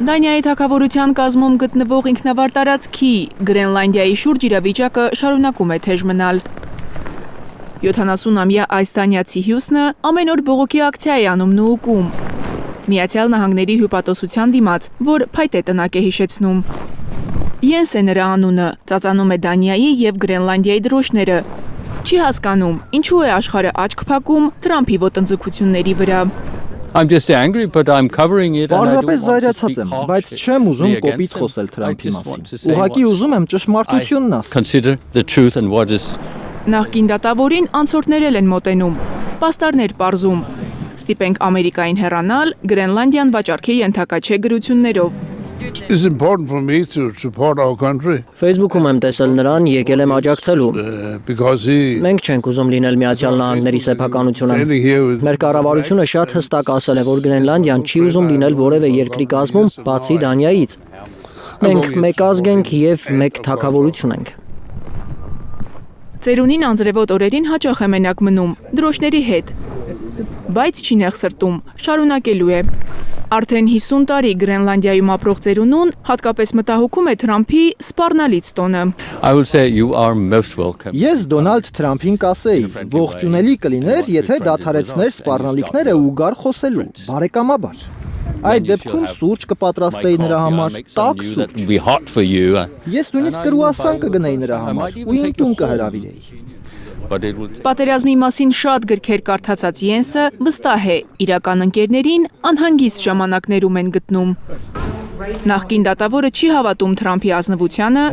Դանիայի թագավորության կազմում գտնվող ինքնավար տարածքի Գրենլանդիայի շուրջ իրավիճակը շարունակում է թեժ մնալ։ 70-ամյա այս դանիացի հյուսնը ամեն օր բողոքի ակցիա է անում նուուկում։ Միացյալ Նահանգների հյուպատոսության դիմաց, որ փայտե տնակ է հիշեցնում։ Յենս է նրա անունը, ծածանում է Դանիայի և Գրենլանդիայի դրոշները։ Չի հասկանում, ինչու է աշխարհը աչք փակում Թրամփի ոտնձգությունների վրա։ Պարզապես զայրացած եմ, բայց չեմ ուզում կոպիտ խոսել Թրամփի մասին։ Ուղղակի ուզում եմ ճշմարտությունն ասել։ Նախկին դատավորին անցորդներ են մոտենում, պաստառներ պարզում։ Ստիպենք Ամերիկային հեռանալ, Գրենլանդիան վաճառքի ենթակա չէ գրություններով։ Facebook-ում եմ տեսել նրան, եկել եմ աջակցելու։ Մենք չենք ուզում լինել Միացյալ Նահանգների սեփականությունը։ Մեր կառավարությունը շատ հստակ ասել է, որ Գրենլանդիան չի ուզում լինել որևէ երկրի կազմում, բացի Դանիայից։ Մենք մեկ ազգ ենք և մեկ թագավորություն ենք։ Ծերունին անձրևոտ օրերին հաճախ է մենակ մնում, դրոշների հետ, բայց չի նեղսրտում, շարունակելու է։ Արդեն 50 տարի Գրենլանդիայում ապրող ծերունուն հատկապես մտահոգում է Թրամփի սպառնալից տոնը։ Ես Դոնալդ Թրամփին կասեի, ողջունելի կլիներ, եթե դադարեցներ սպառնալիքները ու գար խոսելու, բարեկամաբար։ Այդ դեպքում սուրճ կպատրաստեի նրա համար, տաք սուրճ։ Ես նույնիսկ կրուասան կգնեի նրա համար ու իմ տուն կհրավիրեի։ Պատերազմի մասին շատ գրքեր կարդացած Յենսը վստահ է, իրական ընկերներին անհանգիստ ժամանակներում են գտնում։ Նախկին դատավորը չի հավատում Թրամփի ազնվությանը,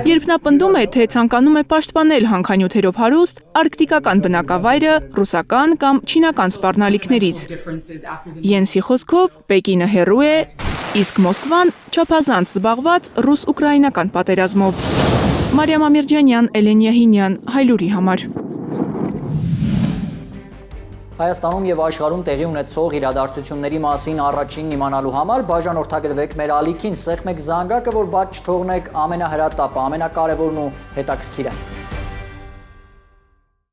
երբ նա պնդում է, թե ցանկանում է պաշտպանել հանքանյութերով հարուստ արկտիկական բնակավայրը ռուսական կամ չինական սպառնալիքներից։ Յենսի խոսքով Պեկինը հեռու է, իսկ Մոսկվան չափազանց զբաղված ռուս-ուկրաինական պատերազմով։ Մարիամ Ամիրջանյան, Էլեն Յահինյան, Հայլուրի համար։ Հայաստանում և աշխարհում տեղի ունեցող իրադարձությունների մասին առաջինն իմանալու համար բաժանորդագրվեք մեր ալիքին, սեղմեք զանգակը, որ բաց չթողնեք ամենահրատապը, ամենակարևորն ու հետաքրքիրը։